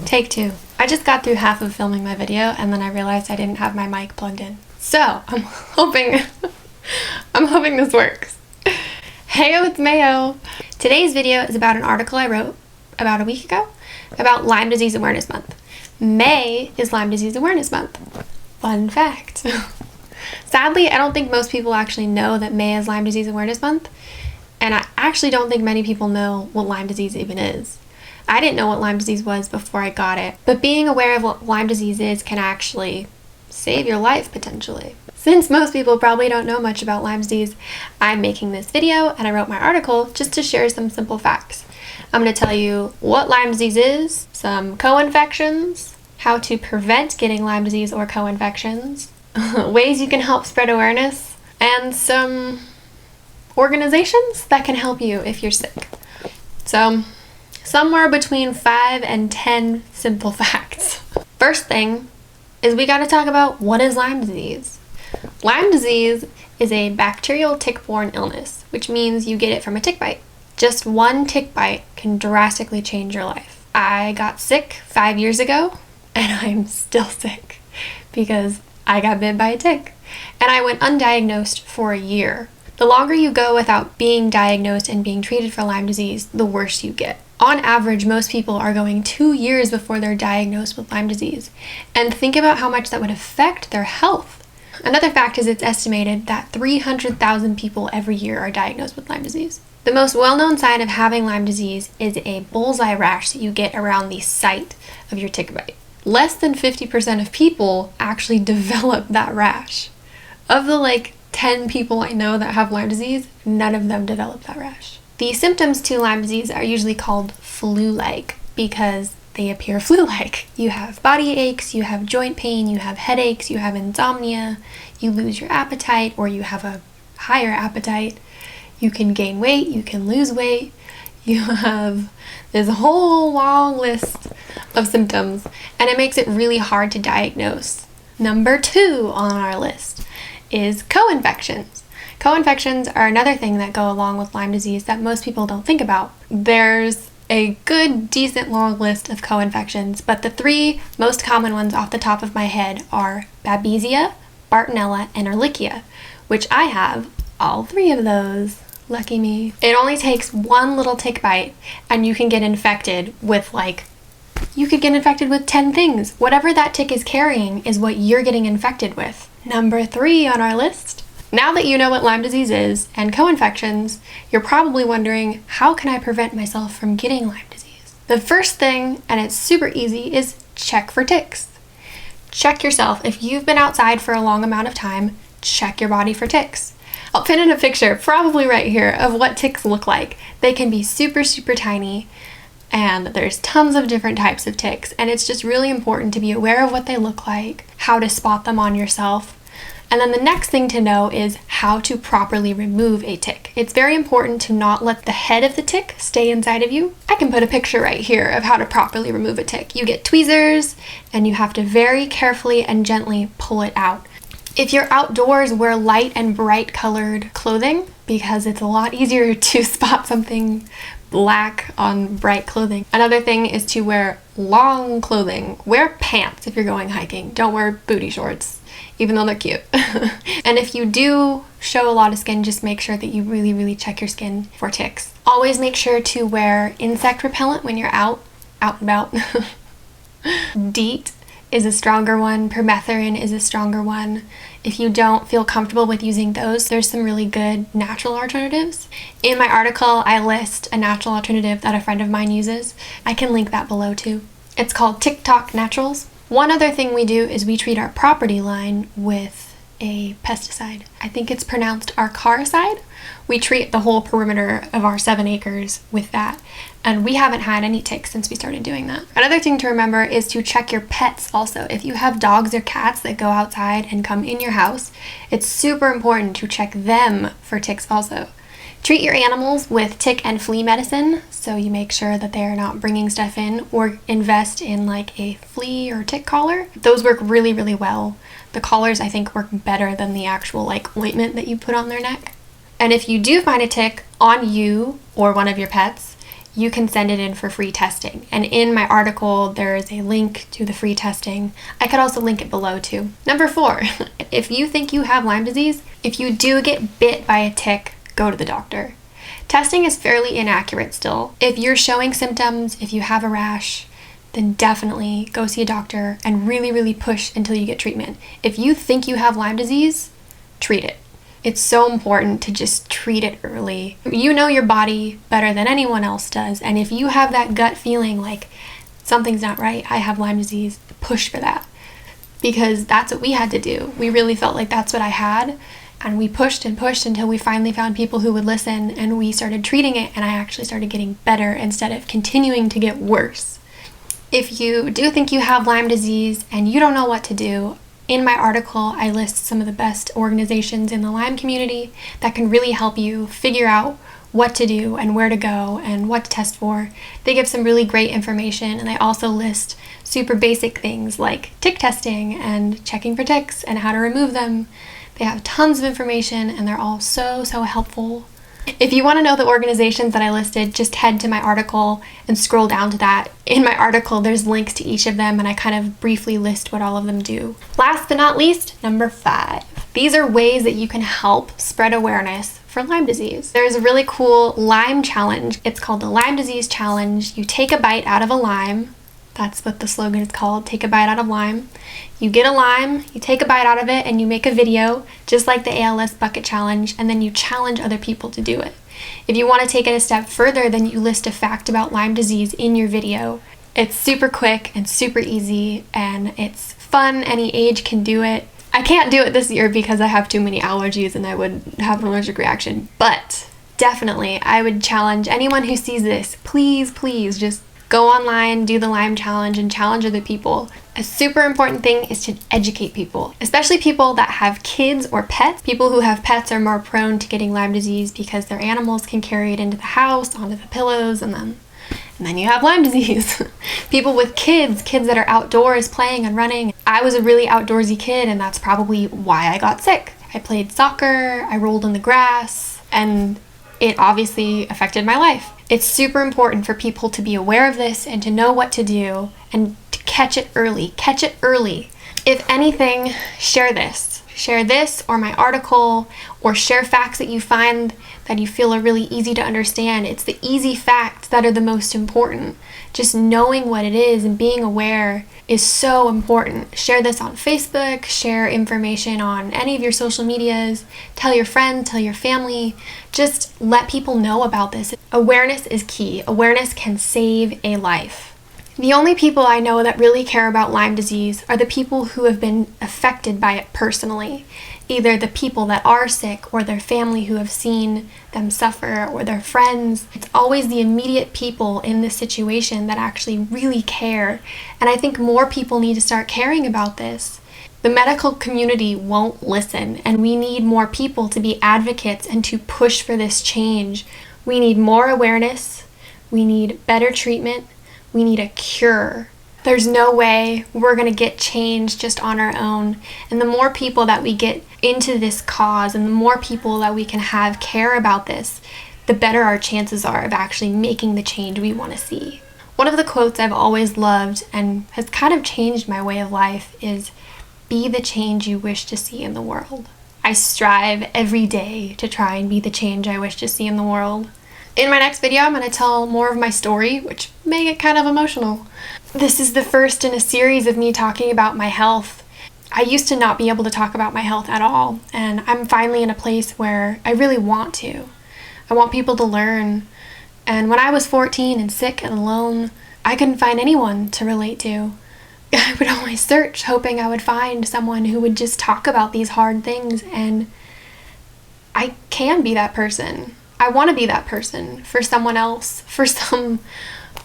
Take two. I just got through half of filming my video and then I realized I didn't have my mic plugged in. So, I'm hoping this works. Heyo, it's Mayo. Today's video is about an article I wrote about a week ago about Lyme Disease Awareness Month. May is Lyme Disease Awareness Month. Fun fact. Sadly, I don't think most people actually know that May is Lyme Disease Awareness Month, and I actually don't think many people know what Lyme disease even is. I didn't know what Lyme disease was before I got it, but being aware of what Lyme disease is can actually save your life potentially. Since most people probably don't know much about Lyme disease, I'm making this video and I wrote my article just to share some simple facts. I'm going to tell you what Lyme disease is, some co-infections, how to prevent getting Lyme disease or co-infections, ways you can help spread awareness, and some organizations that can help you if you're sick. So, somewhere between 5 and 10 simple facts. First thing is we got to talk about what is Lyme disease. Lyme disease is a bacterial tick-borne illness, which means you get it from a tick bite. Just one tick bite can drastically change your life. I got sick 5 years ago, and I'm still sick because I got bit by a tick, and I went undiagnosed for a year. The longer you go without being diagnosed and being treated for Lyme disease, the worse you get. On average, most people are going 2 years before they're diagnosed with Lyme disease. And think about how much that would affect their health. Another fact is it's estimated that 300,000 people every year are diagnosed with Lyme disease. The most well-known sign of having Lyme disease is a bullseye rash that you get around the site of your tick bite. Less than 50% of people actually develop that rash. Of the 10 people I know that have Lyme disease, none of them develop that rash. The symptoms to Lyme disease are usually called flu-like because they appear flu-like. You have body aches, you have joint pain, you have headaches, you have insomnia, you lose your appetite or you have a higher appetite, you can gain weight, you can lose weight, you have this whole long list of symptoms, and it makes it really hard to diagnose. Number 2 on our list is co-infections. Co-infections are another thing that go along with Lyme disease that most people don't think about. There's a good, decent long list of co-infections, but the 3 most common ones off the top of my head are Babesia, Bartonella, and Ehrlichia, which I have all 3 of those. Lucky me. It only takes one little tick bite and you can get infected with 10 things. Whatever that tick is carrying is what you're getting infected with. Number 3 on our list. Now that you know what Lyme disease is and co-infections, you're probably wondering, how can I prevent myself from getting Lyme disease? The first thing, and it's super easy, is check for ticks. Check yourself. If you've been outside for a long amount of time, check your body for ticks. I'll pin in a picture, probably right here, of what ticks look like. They can be super, super tiny, and there's tons of different types of ticks, and it's just really important to be aware of what they look like, how to spot them on yourself. And then the next thing to know is how to properly remove a tick. It's very important to not let the head of the tick stay inside of you. I can put a picture right here of how to properly remove a tick. You get tweezers and you have to very carefully and gently pull it out. If you're outdoors, wear light and bright colored clothing because it's a lot easier to spot something black on bright clothing. Another thing is to wear long clothing. Wear pants if you're going hiking. Don't wear booty shorts, even though they're cute. And if you do show a lot of skin, just make sure that you really, really check your skin for ticks. Always make sure to wear insect repellent when you're out and about. DEET is a stronger one. Permethrin is a stronger one. If you don't feel comfortable with using those, there's some really good natural alternatives. In my article, I list a natural alternative that a friend of mine uses. I can link that below too. It's called TikTok Naturals. One other thing we do is we treat our property line with a pesticide. I think it's pronounced arcaricide. We treat the whole perimeter of our 7 acres with that, and we haven't had any ticks since we started doing that. Another thing to remember is to check your pets also. If you have dogs or cats that go outside and come in your house, it's super important to check them for ticks also. Treat your animals with tick and flea medicine, so you make sure that they are not bringing stuff in, or invest in a flea or tick collar. Those work really, really well. The collars, I think, work better than the actual ointment that you put on their neck. And if you do find a tick on you or one of your pets, you can send it in for free testing. And in my article, there is a link to the free testing. I could also link it below too. Number 4, if you think you have Lyme disease, if you do get bit by a tick, go to the doctor. Testing is fairly inaccurate still. If you're showing symptoms, if you have a rash, then definitely go see a doctor and really, really push until you get treatment. If you think you have Lyme disease, treat it. It's so important to just treat it early. You know your body better than anyone else does, and if you have that gut feeling like something's not right, I have Lyme disease, push for that. Because that's what we had to do. We really felt like that's what I had, and we pushed and pushed until we finally found people who would listen, and we started treating it, and I actually started getting better instead of continuing to get worse. If you do think you have Lyme disease and you don't know what to do, in my article, I list some of the best organizations in the Lyme community that can really help you figure out what to do and where to go and what to test for. They give some really great information, and they also list super basic things like tick testing and checking for ticks and how to remove them. They have tons of information, and they're all so helpful. If you want to know the organizations that I listed, just head to my article and scroll down to that. In my article, there's links to each of them, and I kind of briefly list what all of them do. Last but not least, number 5. These are ways that you can help spread awareness for Lyme disease. There's a really cool Lyme challenge. It's called the Lyme Disease Challenge. You take a bite out of a lime. That's what the slogan is called, take a bite out of Lyme. You get a lime, you take a bite out of it, and you make a video, just like the ALS Bucket Challenge, and then you challenge other people to do it. If you want to take it a step further, then you list a fact about Lyme disease in your video. It's super quick and super easy, and it's fun. Any age can do it. I can't do it this year because I have too many allergies and I would have an allergic reaction, but definitely I would challenge anyone who sees this, please just go online, do the Lyme challenge, and challenge other people. A super important thing is to educate people, especially people that have kids or pets. People who have pets are more prone to getting Lyme disease because their animals can carry it into the house, onto the pillows, and then you have Lyme disease. People with kids that are outdoors playing and running. I was a really outdoorsy kid, and that's probably why I got sick. I played soccer, I rolled in the grass, and it obviously affected my life. It's super important for people to be aware of this and to know what to do and to catch it early. Catch it early. If anything, share this. Share this or my article, or share facts that you find that you feel are really easy to understand. It's the easy facts that are the most important. Just knowing what it is and being aware is so important. Share this on Facebook, share information on any of your social medias, tell your friends, tell your family, just let people know about this. Awareness is key. Awareness can save a life. The only people I know that really care about Lyme disease are the people who have been affected by it personally. Either the people that are sick or their family who have seen them suffer or their friends. It's always the immediate people in this situation that actually really care. And I think more people need to start caring about this. The medical community won't listen, and we need more people to be advocates and to push for this change. We need more awareness. We need better treatment. We need a cure. There's no way we're going to get change just on our own. And the more people that we get into this cause and the more people that we can have care about this, the better our chances are of actually making the change we want to see. One of the quotes I've always loved and has kind of changed my way of life is, "Be the change you wish to see in the world." I strive every day to try and be the change I wish to see in the world. In my next video, I'm going to tell more of my story, which may get kind of emotional. This is the first in a series of me talking about my health. I used to not be able to talk about my health at all, and I'm finally in a place where I really want to. I want people to learn. And when I was 14 and sick and alone, I couldn't find anyone to relate to. I would always search, hoping I would find someone who would just talk about these hard things, and I can be that person. I want to be that person for someone else, for some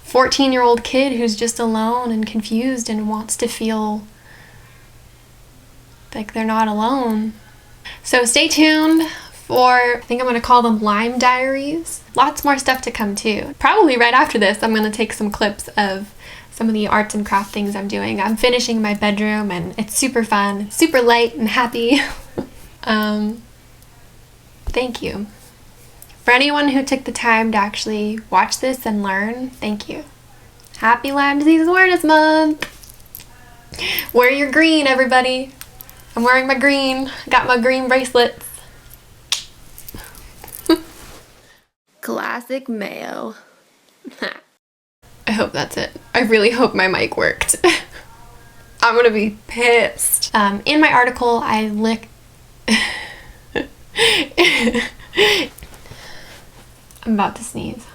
14-year-old kid who's just alone and confused and wants to feel like they're not alone. So stay tuned for, I think I'm going to call them Lyme Diaries. Lots more stuff to come too. Probably right after this, I'm going to take some clips of some of the arts and craft things I'm doing. I'm finishing my bedroom and it's super fun, super light and happy. Thank you for For anyone who took the time to actually watch this and learn, thank you. Happy Lyme Disease Awareness Month! Wear your green, everybody. I'm wearing my green. Got my green bracelets. Classic Mayo. I hope that's it. I really hope my mic worked. I'm gonna be pissed. In my article, I I'm about to sneeze.